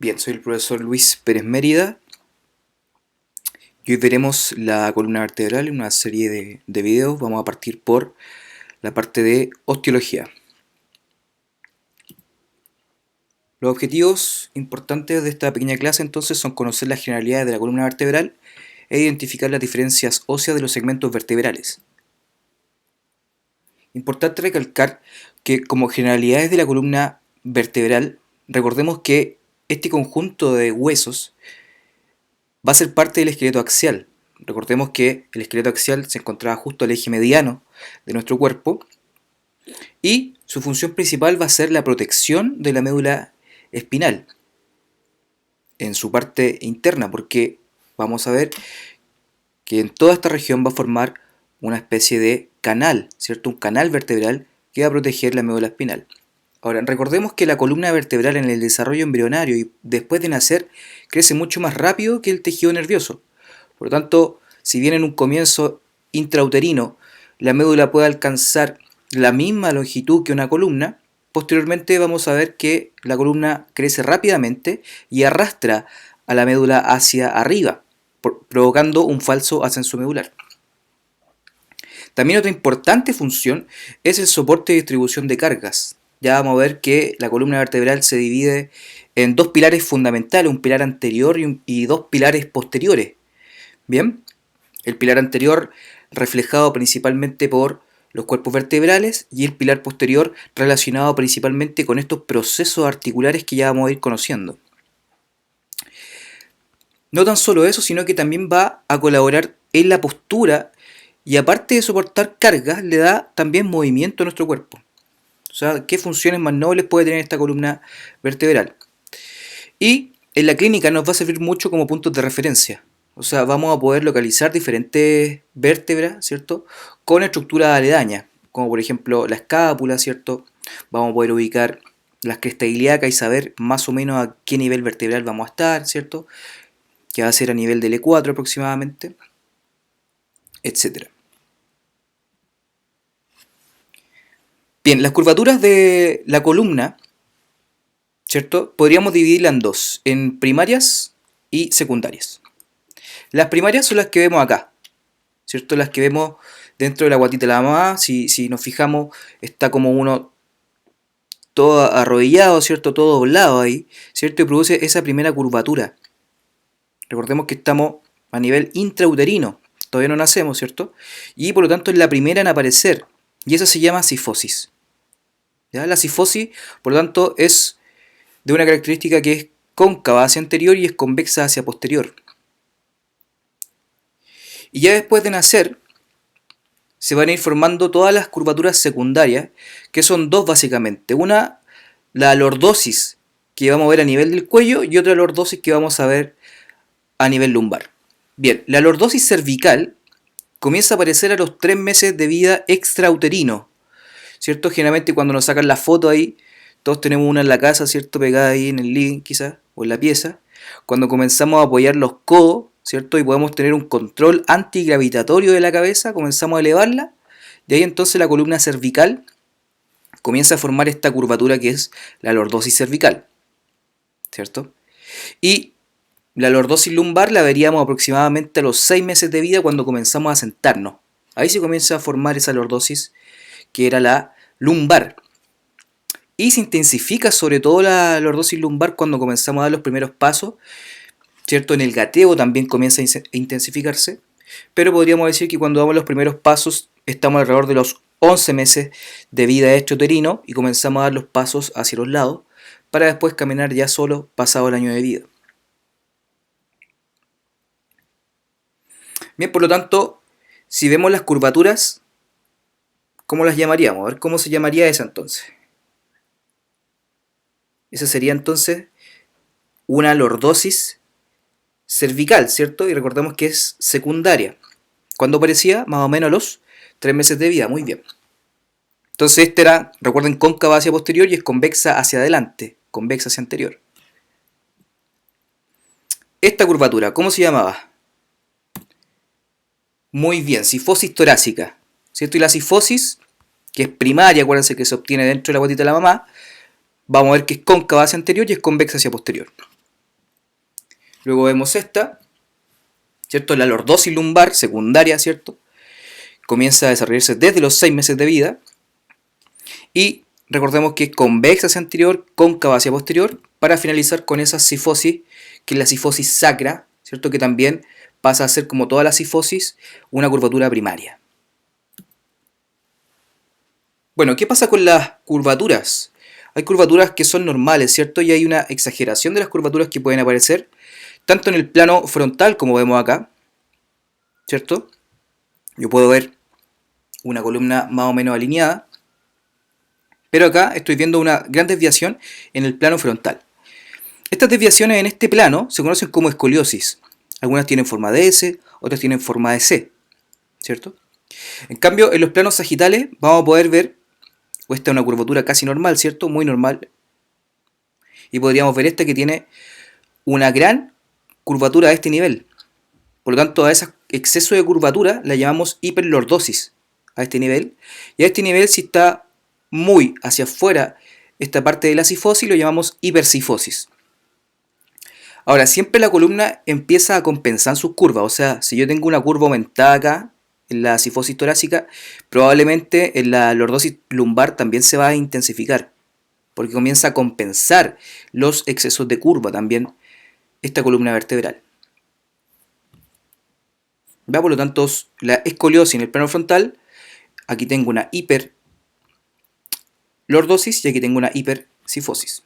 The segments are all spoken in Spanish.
Bien, soy el profesor Luis Pérez Mérida y hoy veremos la columna vertebral en una serie de videos. Vamos a partir por la parte de osteología. Los objetivos importantes de esta pequeña clase entonces son conocer las generalidades de la columna vertebral e identificar las diferencias óseas de los segmentos vertebrales. Importante recalcar que como generalidades de la columna vertebral, recordemos que este conjunto de huesos va a ser parte del esqueleto axial. Recordemos que el esqueleto axial se encontraba justo al eje mediano de nuestro cuerpo y su función principal va a ser la protección de la médula espinal en su parte interna, porque vamos a ver que en toda esta región va a formar una especie de canal, ¿cierto? Un canal vertebral que va a proteger la médula espinal. Ahora, recordemos que la columna vertebral en el desarrollo embrionario y después de nacer crece mucho más rápido que el tejido nervioso. Por lo tanto, si bien en un comienzo intrauterino la médula puede alcanzar la misma longitud que una columna, posteriormente vamos a ver que la columna crece rápidamente y arrastra a la médula hacia arriba, provocando un falso ascenso medular. También otra importante función es el soporte de distribución de cargas. Ya vamos a ver que la columna vertebral se divide en dos pilares fundamentales, un pilar anterior y dos pilares posteriores. Bien, el pilar anterior reflejado principalmente por los cuerpos vertebrales y el pilar posterior relacionado principalmente con estos procesos articulares que ya vamos a ir conociendo. No tan solo eso, sino que también va a colaborar en la postura y aparte de soportar cargas, le da también movimiento a nuestro cuerpo. O sea, ¿qué funciones más nobles puede tener esta columna vertebral? Y en la clínica nos va a servir mucho como puntos de referencia. O sea, vamos a poder localizar diferentes vértebras, ¿cierto? Con estructuras aledañas, como por ejemplo la escápula, ¿cierto? Vamos a poder ubicar las crestas ilíacas y saber más o menos a qué nivel vertebral vamos a estar, ¿cierto? Que va a ser a nivel del E4 aproximadamente, etc. Bien, las curvaturas de la columna, ¿cierto? Podríamos dividirla en dos, en primarias y secundarias. Las primarias son las que vemos acá, ¿cierto? Las que vemos dentro de la guatita de la mamá. Si nos fijamos, está como uno todo arrodillado, ¿cierto? Todo doblado ahí, ¿cierto? Y produce esa primera curvatura. Recordemos que estamos a nivel intrauterino, todavía no nacemos, ¿cierto? Y por lo tanto es la primera en aparecer, y esa se llama cifosis. ¿Ya? La cifosis, por lo tanto, es de una característica que es cóncava hacia anterior y es convexa hacia posterior. Y ya después de nacer, se van a ir formando todas las curvaturas secundarias, que son dos básicamente. Una, la lordosis, que vamos a ver a nivel del cuello, y otra lordosis que vamos a ver a nivel lumbar. Bien, la lordosis cervical comienza a aparecer a los 3 meses de vida extrauterino, ¿cierto? Generalmente cuando nos sacan la foto ahí, todos tenemos una en la casa, ¿cierto? Pegada ahí en el living quizás, o en la pieza. Cuando comenzamos a apoyar los codos, ¿cierto? Y podemos tener un control antigravitatorio de la cabeza, comenzamos a elevarla, y ahí entonces la columna cervical comienza a formar esta curvatura que es la lordosis cervical, ¿cierto? Y la lordosis lumbar la veríamos aproximadamente a los 6 meses de vida cuando comenzamos a sentarnos. Ahí se comienza a formar esa lordosis que era la lumbar. Y se intensifica sobre todo la lordosis lumbar cuando comenzamos a dar los primeros pasos, ¿cierto? En el gateo también comienza a intensificarse, pero podríamos decir que cuando damos los primeros pasos estamos alrededor de los 11 meses de vida extrauterino y comenzamos a dar los pasos hacia los lados para después caminar ya solo pasado el año de vida. Bien, por lo tanto, si vemos las curvaturas, ¿cómo las llamaríamos? A ver, ¿cómo se llamaría esa entonces? Esa sería entonces una lordosis cervical, ¿cierto? Y recordemos que es secundaria. ¿Cuándo aparecía? Más o menos a los 3 meses de vida, muy bien. Entonces esta era, recuerden, cóncava hacia posterior y es convexa hacia adelante, convexa hacia anterior. Esta curvatura, ¿cómo se llamaba? Muy bien, cifosis torácica, ¿cierto? Y la cifosis, que es primaria, acuérdense que se obtiene dentro de la guatita de la mamá, vamos a ver que es cóncava hacia anterior y es convexa hacia posterior. Luego vemos esta, ¿cierto? La lordosis lumbar secundaria, ¿cierto? Comienza a desarrollarse desde los 6 meses de vida. Y recordemos que es convexa hacia anterior, cóncava hacia posterior, para finalizar con esa cifosis, que es la cifosis sacra, ¿cierto? Que también pasa a ser, como toda la cifosis, una curvatura primaria. Bueno, ¿qué pasa con las curvaturas? Hay curvaturas que son normales, ¿cierto? Y hay una exageración de las curvaturas que pueden aparecer, tanto en el plano frontal, como vemos acá, ¿cierto? Yo puedo ver una columna más o menos alineada, pero acá estoy viendo una gran desviación en el plano frontal. Estas desviaciones en este plano se conocen como escoliosis. Algunas tienen forma de S, otras tienen forma de C, ¿cierto? En cambio, en los planos sagitales vamos a poder ver, o esta es una curvatura casi normal, ¿cierto? Muy normal. Y podríamos ver esta que tiene una gran curvatura a este nivel. Por lo tanto, a ese exceso de curvatura la llamamos hiperlordosis a este nivel. Y a este nivel, si está muy hacia afuera esta parte de la cifosis, lo llamamos hipercifosis. Ahora, siempre la columna empieza a compensar sus curvas. O sea, si yo tengo una curva aumentada acá en la cifosis torácica, probablemente en la lordosis lumbar también se va a intensificar, porque comienza a compensar los excesos de curva también esta columna vertebral. ¿Va? Por lo tanto, la escoliosis en el plano frontal, aquí tengo una hiperlordosis y aquí tengo una hipercifosis.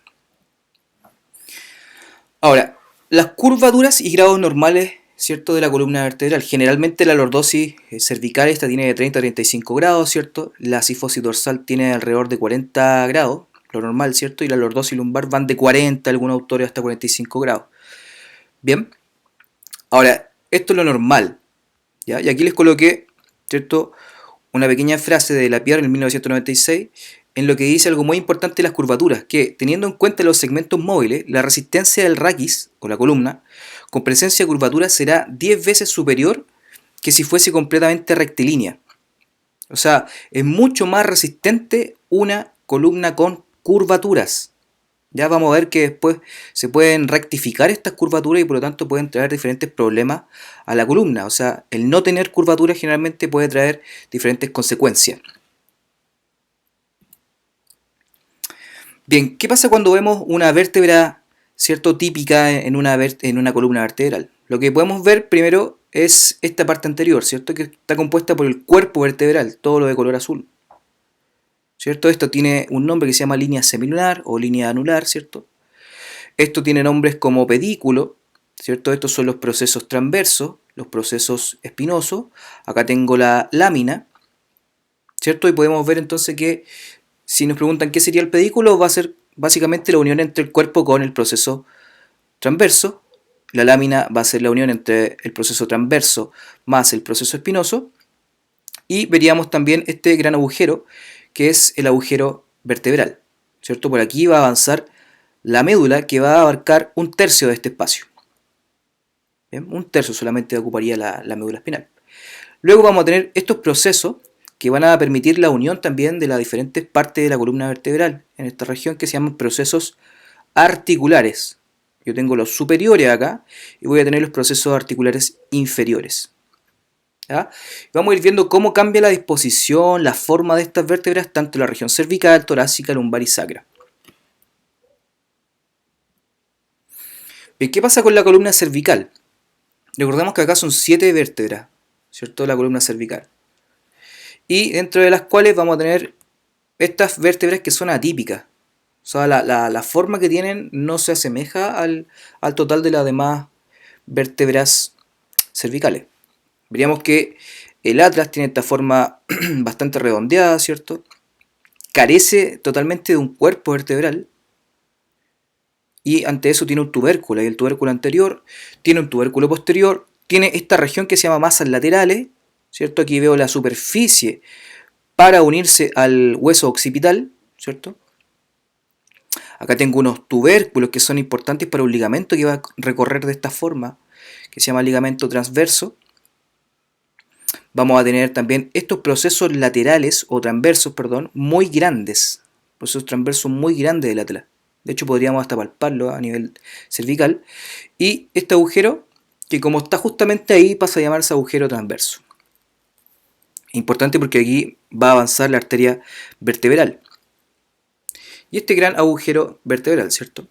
Ahora, las curvaduras y grados normales, ¿cierto?, de la columna vertebral. Generalmente la lordosis cervical esta tiene de 30 a 35 grados, ¿cierto? La cifosis dorsal tiene alrededor de 40 grados, lo normal, ¿cierto? Y la lordosis lumbar van de 40, algunos autores hasta 45 grados. Bien. Ahora, esto es lo normal, ¿ya? Y aquí les coloqué, ¿cierto?, una pequeña frase de Lapierre en 1996, en lo que dice algo muy importante de las curvaturas, que teniendo en cuenta los segmentos móviles, la resistencia del raquis, o la columna, con presencia de curvatura será 10 veces superior que si fuese completamente rectilínea. O sea, es mucho más resistente una columna con curvaturas. Ya vamos a ver que después se pueden rectificar estas curvaturas y por lo tanto pueden traer diferentes problemas a la columna. O sea, el no tener curvatura generalmente puede traer diferentes consecuencias. Bien, ¿qué pasa cuando vemos una vértebra, cierto, típica en una columna vertebral? Lo que podemos ver primero es esta parte anterior, ¿cierto? Que está compuesta por el cuerpo vertebral, todo lo de color azul. ¿Cierto? Esto tiene un nombre que se llama línea semilunar o línea anular, ¿cierto? Esto tiene nombres como pedículo, ¿cierto? Estos son los procesos transversos, los procesos espinosos. Acá tengo la lámina, ¿cierto? Y podemos ver entonces que si nos preguntan qué sería el pedículo, va a ser básicamente la unión entre el cuerpo con el proceso transverso. La lámina va a ser la unión entre el proceso transverso más el proceso espinoso. Y veríamos también este gran agujero, que es el agujero vertebral, ¿cierto? Por aquí va a avanzar la médula, que va a abarcar un tercio de este espacio. ¿Bien? Un tercio solamente ocuparía la médula espinal. Luego vamos a tener estos procesos que van a permitir la unión también de las diferentes partes de la columna vertebral en esta región, que se llaman procesos articulares. Yo tengo los superiores acá y voy a tener los procesos articulares inferiores. ¿Ya? Vamos a ir viendo cómo cambia la disposición, la forma de estas vértebras, tanto en la región cervical, torácica, lumbar y sacra. Bien, ¿qué pasa con la columna cervical? Recordemos que acá son 7 vértebras, ¿cierto? La columna cervical. Y dentro de las cuales vamos a tener estas vértebras que son atípicas. O sea, la forma que tienen no se asemeja al total de las demás vértebras cervicales. Veríamos que el atlas tiene esta forma bastante redondeada, ¿cierto? Carece totalmente de un cuerpo vertebral. Y ante eso tiene un tubérculo. Y el tubérculo anterior tiene un tubérculo posterior. Tiene esta región que se llama masas laterales, ¿cierto? Aquí veo la superficie para unirse al hueso occipital, ¿cierto? Acá tengo unos tubérculos que son importantes para un ligamento que va a recorrer de esta forma, que se llama ligamento transverso. Vamos a tener también estos procesos laterales, o transversos, perdón, muy grandes. Procesos transversos muy grandes del atlas. De hecho, podríamos hasta palparlo a nivel cervical. Y este agujero, que como está justamente ahí, pasa a llamarse agujero transverso. Importante porque aquí va a avanzar la arteria vertebral. Y este gran agujero vertebral, ¿cierto?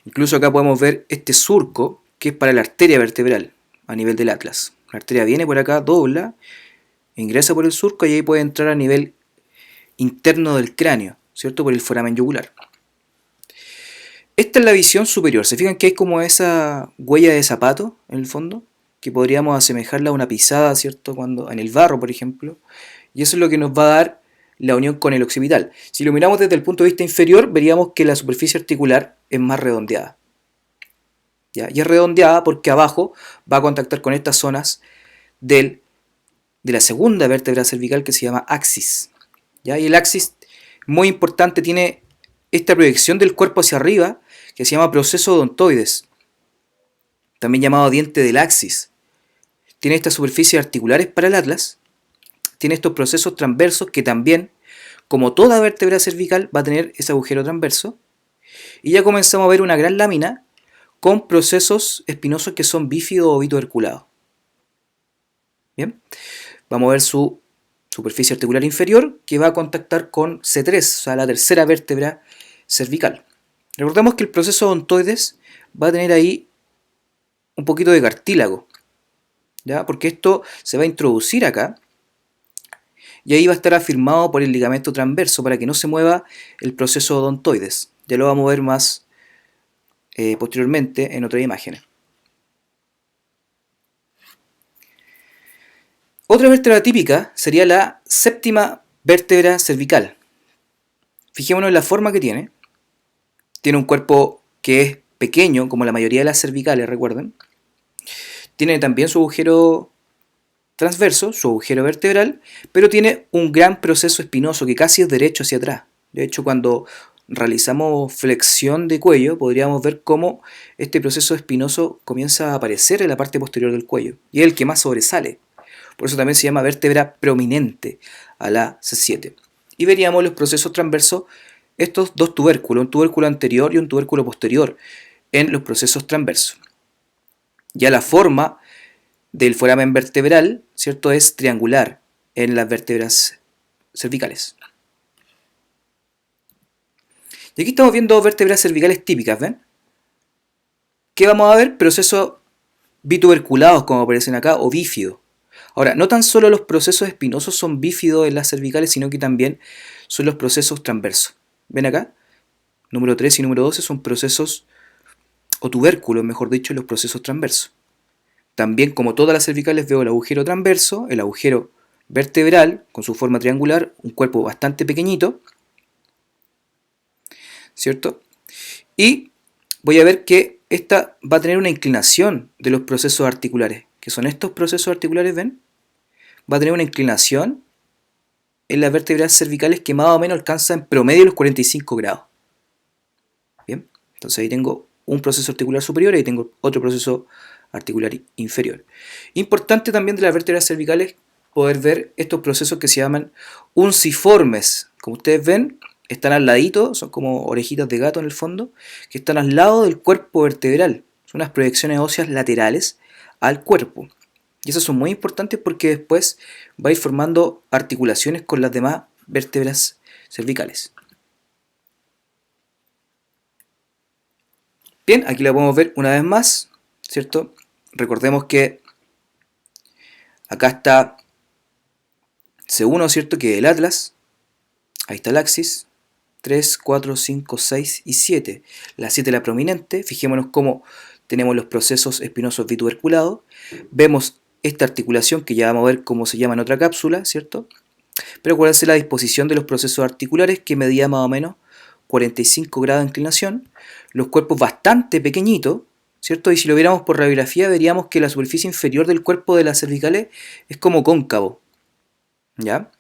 Incluso acá podemos ver este surco, que es para la arteria vertebral, a nivel del atlas. La arteria viene por acá, dobla, ingresa por el surco y ahí puede entrar a nivel interno del cráneo, ¿cierto? Por el foramen yugular. Esta es la visión superior. ¿Se fijan que hay como esa huella de zapato en el fondo? Que podríamos asemejarla a una pisada, ¿cierto? Cuando, en el barro, por ejemplo. Y eso es lo que nos va a dar la unión con el occipital. Si lo miramos desde el punto de vista inferior, veríamos que la superficie articular es más redondeada. ¿Ya? Y es redondeada porque abajo va a contactar con estas zonas de la segunda vértebra cervical que se llama axis. ¿Ya? Y el axis, muy importante, tiene esta proyección del cuerpo hacia arriba que se llama proceso odontoides, también llamado diente del axis. Tiene estas superficies articulares para el atlas, tiene estos procesos transversos que también, como toda vértebra cervical, va a tener ese agujero transverso. Y ya comenzamos a ver una gran lámina con procesos espinosos que son bífidos o bituberculados. Bien, vamos a ver su superficie articular inferior que va a contactar con C3, o sea, la tercera vértebra cervical. Recordemos que el proceso odontoides va a tener ahí un poquito de cartílago, ¿ya? Porque esto se va a introducir acá y ahí va a estar afirmado por el ligamento transverso para que no se mueva el proceso odontoides. Ya lo vamos a ver más posteriormente en otras imágenes. Otra vértebra típica sería la séptima vértebra cervical. Fijémonos en la forma que tiene. Tiene un cuerpo que es pequeño, como la mayoría de las cervicales, recuerden. Tiene también su agujero transverso, su agujero vertebral, pero tiene un gran proceso espinoso que casi es derecho hacia atrás. De hecho, cuando realizamos flexión de cuello, podríamos ver cómo este proceso espinoso comienza a aparecer en la parte posterior del cuello, y es el que más sobresale. Por eso también se llama vértebra prominente a la C7. Y veríamos los procesos transversos, estos dos tubérculos, un tubérculo anterior y un tubérculo posterior, en los procesos transversos. Ya la forma del foramen vertebral, ¿cierto?, es triangular en las vértebras cervicales. Y aquí estamos viendo vértebras cervicales típicas, ¿ven? ¿Qué vamos a ver? Procesos bituberculados, como aparecen acá, o bífidos. Ahora, no tan solo los procesos espinosos son bífidos en las cervicales, sino que también son los procesos transversos. ¿Ven acá? Número 3 y número 12 son procesos, o tubérculos, mejor dicho, los procesos transversos. También, como todas las cervicales, veo el agujero transverso, el agujero vertebral, con su forma triangular, un cuerpo bastante pequeñito, ¿cierto? Y voy a ver que esta va a tener una inclinación de los procesos articulares, que son estos procesos articulares, ¿ven? Va a tener una inclinación en las vértebras cervicales que más o menos alcanza en promedio los 45 grados. Bien, entonces ahí tengo un proceso articular superior y ahí tengo otro proceso articular inferior. Importante también de las vértebras cervicales poder ver estos procesos que se llaman unciformes. Como ustedes ven, están al ladito, son como orejitas de gato en el fondo, que están al lado del cuerpo vertebral. Son unas proyecciones óseas laterales al cuerpo. Y esas son muy importantes porque después va a ir formando articulaciones con las demás vértebras cervicales. Bien, aquí la podemos ver una vez más, ¿cierto? Recordemos que acá está C1, ¿cierto? Que es el atlas. Ahí está el axis. 3, 4, 5, 6 y 7. La 7 es la prominente. Fijémonos cómo tenemos los procesos espinosos bituberculados. Vemos esta articulación que ya vamos a ver cómo se llama en otra cápsula, ¿cierto? Pero acuérdense la disposición de los procesos articulares que medía más o menos 45 grados de inclinación. Los cuerpos bastante pequeñitos, ¿cierto? Y si lo viéramos por radiografía veríamos que la superficie inferior del cuerpo de las cervicales es como cóncavo, ¿ya?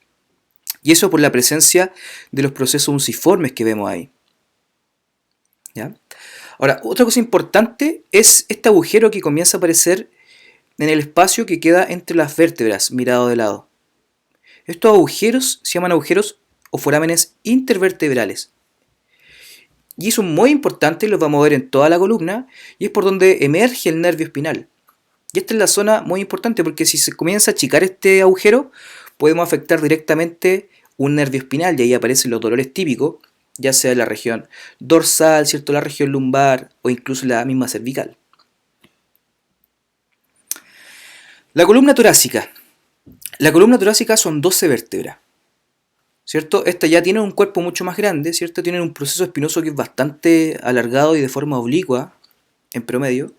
Y eso por la presencia de los procesos unciformes que vemos ahí, ¿ya? Ahora, otra cosa importante es este agujero que comienza a aparecer en el espacio que queda entre las vértebras, mirado de lado. Estos agujeros se llaman agujeros o forámenes intervertebrales. Y son muy importantes, los vamos a ver en toda la columna, y es por donde emerge el nervio espinal. Y esta es la zona muy importante porque si se comienza a achicar este agujero, podemos afectar directamente un nervio espinal y ahí aparecen los dolores típicos, ya sea en la región dorsal, ¿cierto? La región lumbar o incluso la misma cervical. La columna torácica. La columna torácica son 12 vértebras, ¿cierto? Esta ya tiene un cuerpo mucho más grande, ¿cierto? Tienen un proceso espinoso que es bastante alargado y de forma oblicua, en promedio.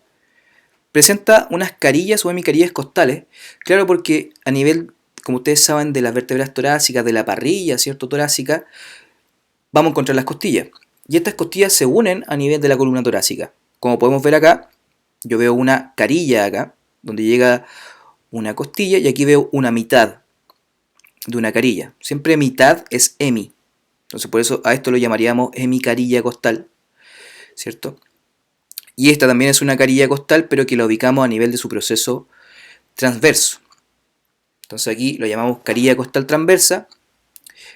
Presenta unas carillas o hemicarillas costales, claro, porque a nivel, como ustedes saben, de las vértebras torácicas, de la parrilla, ¿cierto? Torácica, vamos a encontrar las costillas. Y estas costillas se unen a nivel de la columna torácica. Como podemos ver acá, yo veo una carilla acá, donde llega una costilla, y aquí veo una mitad de una carilla. Siempre mitad es hemi. Entonces por eso a esto lo llamaríamos hemicarilla costal, ¿cierto? Y esta también es una carilla costal, pero que la ubicamos a nivel de su proceso transverso. Entonces aquí lo llamamos carilla costal transversa.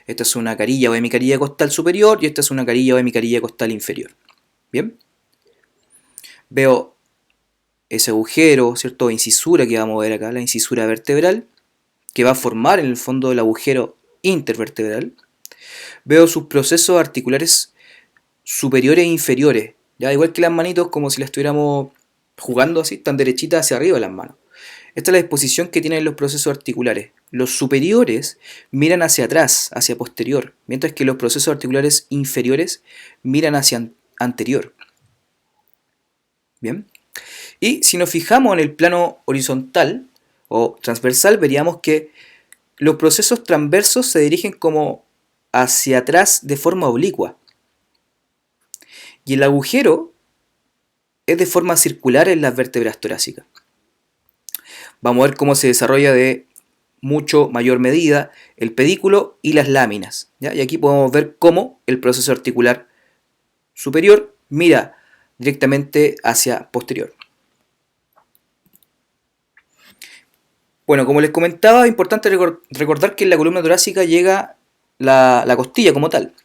Esta es una carilla o hemicarilla costal superior y esta es una carilla o hemicarilla costal inferior. Bien. Veo ese agujero, ¿cierto? O incisura que vamos a ver acá, la incisura vertebral, que va a formar en el fondo el agujero intervertebral. Veo sus procesos articulares superiores e inferiores, ya igual que las manitos, como si las estuviéramos jugando así, están derechitas hacia arriba las manos. Esta es la disposición que tienen los procesos articulares. Los superiores miran hacia atrás, hacia posterior, mientras que los procesos articulares inferiores miran hacia anterior. Bien. Y si nos fijamos en el plano horizontal o transversal, veríamos que los procesos transversos se dirigen como hacia atrás de forma oblicua. Y el agujero es de forma circular en las vértebras torácicas. Vamos a ver cómo se desarrolla de mucho mayor medida el pedículo y las láminas, ¿ya? Y aquí podemos ver cómo el proceso articular superior mira directamente hacia posterior. Bueno, como les comentaba, es importante recordar que en la columna torácica llega la costilla como tal.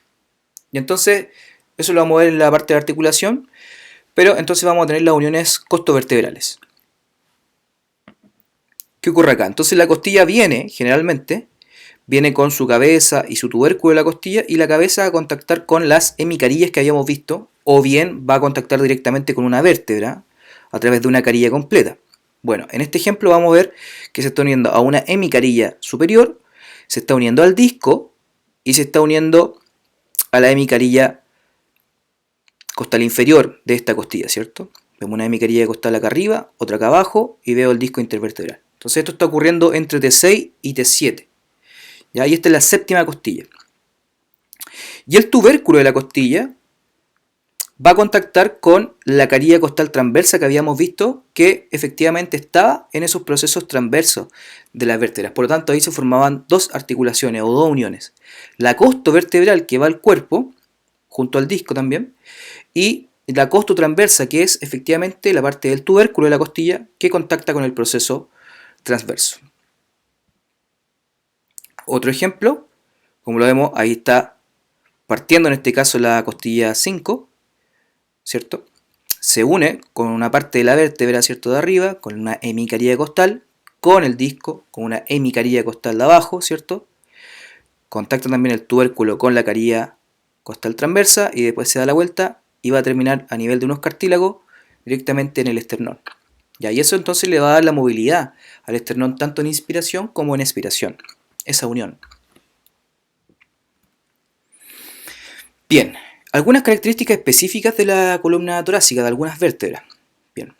Y entonces, eso lo vamos a ver en la parte de articulación, pero entonces vamos a tener las uniones costovertebrales. ¿Qué ocurre acá? Entonces la costilla generalmente, viene con su cabeza y su tubérculo de la costilla, y la cabeza va a contactar con las hemicarillas que habíamos visto, o bien va a contactar directamente con una vértebra a través de una carilla completa. Bueno, en este ejemplo vamos a ver que se está uniendo a una hemicarilla superior, se está uniendo al disco y se está uniendo a la hemicarilla costal inferior de esta costilla, ¿cierto? Vemos una hemicarilla costal acá arriba, otra acá abajo y veo el disco intervertebral. Entonces esto está ocurriendo entre T6 y T7. ¿Ya? Y esta es la séptima costilla. Y el tubérculo de la costilla va a contactar con la carilla costal transversa que habíamos visto, que efectivamente estaba en esos procesos transversos de las vértebras. Por lo tanto, ahí se formaban dos articulaciones o dos uniones. La costo vertebral que va al cuerpo, junto al disco también, y la costo transversa, que es efectivamente la parte del tubérculo de la costilla que contacta con el proceso transverso. Otro ejemplo, como lo vemos, ahí está partiendo en este caso la costilla 5, ¿cierto? Se une con una parte de la vértebra, ¿cierto? De arriba, con una hemicarilla costal, con el disco, con una hemicarilla costal de abajo, ¿cierto? Contacta también el tubérculo con la carilla costal transversa y después se da la vuelta y va a terminar a nivel de unos cartílagos directamente en el esternón. ¿Ya? Y eso entonces le va a dar la movilidad al esternón tanto en inspiración como en expiración, esa unión. Bien, algunas características específicas de la columna torácica, de algunas vértebras. Bien,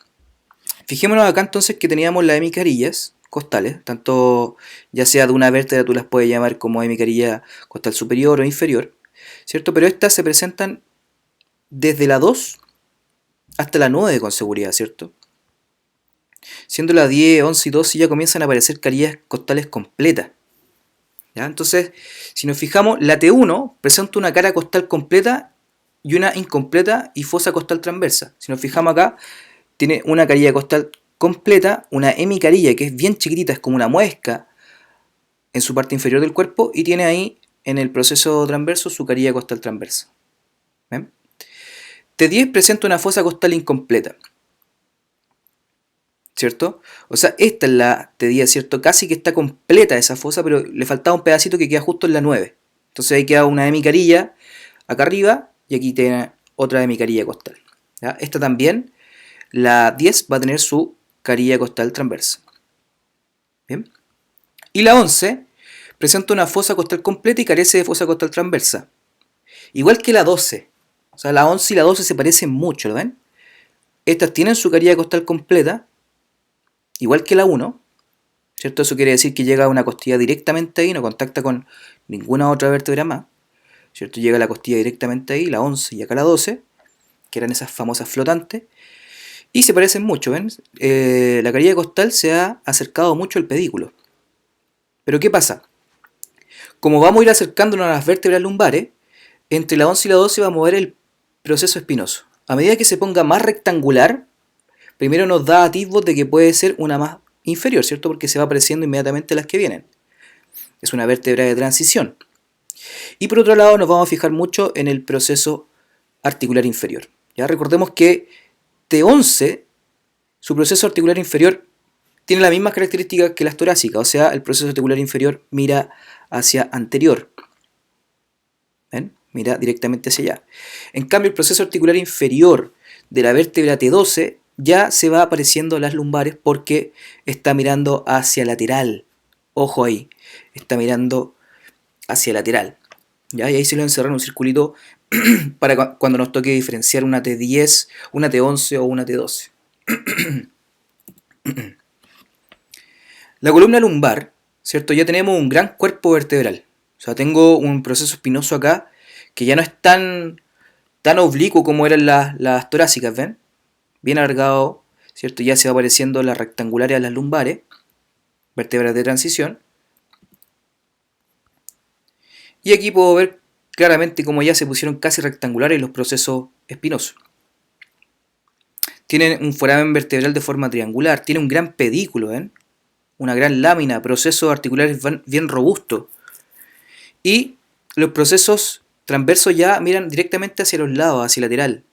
fijémonos acá entonces que teníamos las hemicarillas costales, tanto ya sea de una vértebra, tú las puedes llamar como hemicarilla costal superior o inferior, ¿cierto? Pero estas se presentan desde la 2 hasta la 9 con seguridad, ¿cierto? Siendo la 10, 11 y 12 ya comienzan a aparecer carillas costales completas. ¿Ya? Entonces, si nos fijamos, la T1 presenta una cara costal completa y una incompleta y fosa costal transversa. Si nos fijamos acá, tiene una carilla costal completa, una hemicarilla que es bien chiquitita, es como una muesca en su parte inferior del cuerpo, y tiene ahí en el proceso transverso su carilla costal transversa. ¿Ven? T10 presenta una fosa costal incompleta, ¿cierto? O sea, esta es la T10, ¿cierto? Casi que está completa esa fosa, pero le faltaba un pedacito que queda justo en la 9. Entonces ahí queda una hemicarilla acá arriba y aquí tiene otra hemicarilla costal. ¿Ya? Esta también, la 10, va a tener su carilla costal transversa. ¿Bien? Y la 11 presenta una fosa costal completa y carece de fosa costal transversa. Igual que la 12. O sea, la 11 y la 12 se parecen mucho, ¿lo ven? Estas tienen su carilla costal completa, igual que la 1, ¿cierto? Eso quiere decir que llega a una costilla directamente ahí, no contacta con ninguna otra vértebra más, ¿cierto? Llega a la costilla directamente ahí, la 11 y acá la 12, que eran esas famosas flotantes, y se parecen mucho, ¿ven? La carilla costal se ha acercado mucho al pedículo. Pero ¿qué pasa? Como vamos a ir acercándonos a las vértebras lumbares, entre la 11 y la 12 va a mover el proceso espinoso. A medida que se ponga más rectangular, primero nos da atisbos de que puede ser una más inferior, ¿cierto? Porque se va apareciendo inmediatamente las que vienen. Es una vértebra de transición. Y por otro lado nos vamos a fijar mucho en el proceso articular inferior. Ya recordemos que T11, su proceso articular inferior tiene las mismas características que las torácicas, o sea, el proceso articular inferior mira hacia anterior. ¿Ven? Mira directamente hacia allá. En cambio, el proceso articular inferior de la vértebra T12 ya se va apareciendo las lumbares porque está mirando hacia lateral. Ojo ahí, está mirando hacia lateral. ¿Ya? Y ahí se lo encerrar en un circulito para cuando nos toque diferenciar una T10, una T11 o una T12. La columna lumbar, ¿cierto? Ya tenemos un gran cuerpo vertebral. O sea, tengo un proceso espinoso acá que ya no es tan oblicuo como eran las torácicas, ¿ven? Bien alargado, ¿cierto? Ya se va apareciendo las rectangulares a las lumbares, vértebras de transición. Y aquí puedo ver claramente cómo ya se pusieron casi rectangulares los procesos espinosos. Tienen un foramen vertebral de forma triangular, tiene un gran pedículo, ¿ven? Una gran lámina, procesos articulares bien robustos. Y los procesos transversos ya miran directamente hacia los lados, hacia el lateral.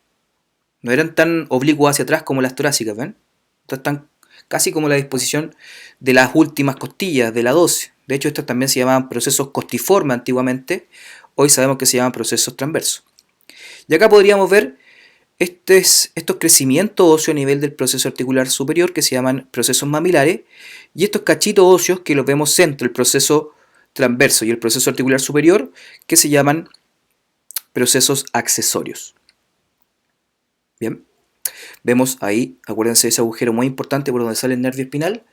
No eran tan oblicuos hacia atrás como las torácicas, ¿ven? Estas están casi como la disposición de las últimas costillas, de la 12. De hecho, estas también se llamaban procesos costiformes antiguamente. Hoy sabemos que se llaman procesos transversos. Y acá podríamos ver estos crecimientos óseos a nivel del proceso articular superior que se llaman procesos mamilares y estos cachitos óseos que los vemos entre el proceso transverso y el proceso articular superior que se llaman procesos accesorios. Bien, vemos ahí, acuérdense de ese agujero muy importante por donde sale el nervio espinal,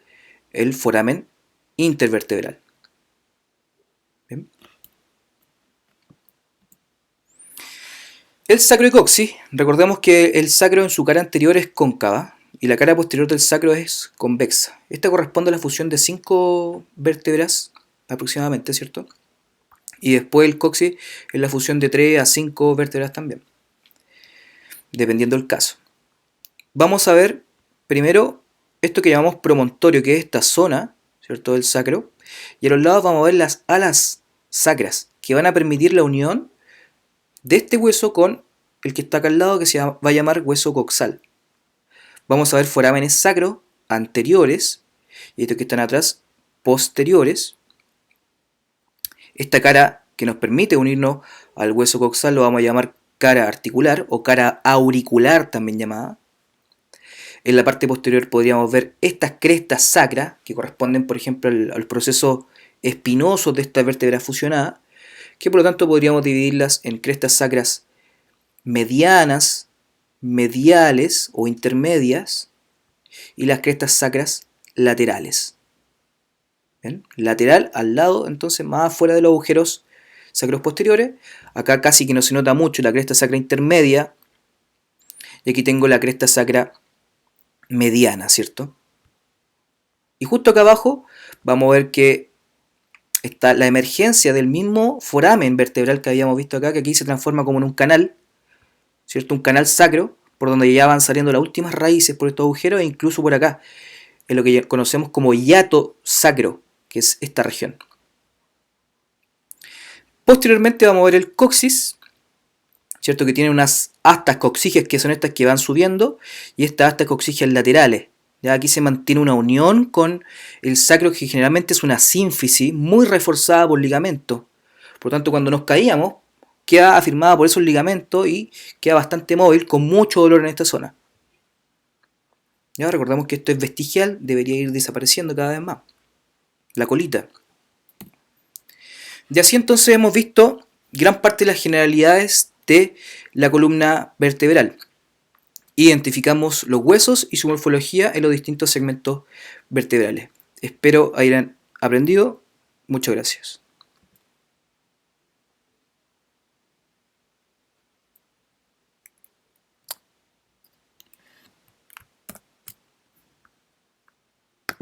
el foramen intervertebral. Bien. El sacrocoxis, recordemos que el sacro en su cara anterior es cóncava y la cara posterior del sacro es convexa. Esta corresponde a la fusión de 5 vértebras aproximadamente, ¿cierto? Y después el coxis es la fusión de 3 a 5 vértebras también, dependiendo del caso. Vamos a ver primero esto que llamamos promontorio, que es esta zona, ¿cierto?, del sacro, y a los lados vamos a ver las alas sacras, que van a permitir la unión de este hueso con el que está acá al lado, que se va a llamar hueso coxal. Vamos a ver forámenes sacros anteriores, y estos que están atrás, posteriores. Esta cara que nos permite unirnos al hueso coxal lo vamos a llamar cara articular o cara auricular también llamada. En la parte posterior podríamos ver estas crestas sacras que corresponden, por ejemplo, al proceso espinoso de esta vértebra fusionada, que por lo tanto podríamos dividirlas en crestas sacras medianas, mediales o intermedias y las crestas sacras laterales. ¿Ven? Lateral al lado, entonces más afuera de los agujeros sacros posteriores. Acá casi que no se nota mucho la cresta sacra intermedia y aquí tengo la cresta sacra mediana, ¿cierto? Y justo acá abajo vamos a ver que está la emergencia del mismo foramen vertebral que habíamos visto acá, que aquí se transforma como en un canal, ¿cierto? Un canal sacro, por donde ya van saliendo las últimas raíces por estos agujeros e incluso por acá, en lo que conocemos como hiato sacro, que es esta región. Posteriormente vamos a ver el coxis, ¿cierto? Que tiene unas astas coxígeas que son estas que van subiendo y estas astas coxígeas laterales. Ya aquí se mantiene una unión con el sacro que generalmente es una sínfisis muy reforzada por ligamentos. Por lo tanto, cuando nos caíamos, queda afirmada por esos ligamentos y queda bastante móvil con mucho dolor en esta zona. Ya recordamos que esto es vestigial, debería ir desapareciendo cada vez más. La colita. Y así entonces hemos visto gran parte de las generalidades de la columna vertebral. Identificamos los huesos y su morfología en los distintos segmentos vertebrales. Espero hayan aprendido. Muchas gracias.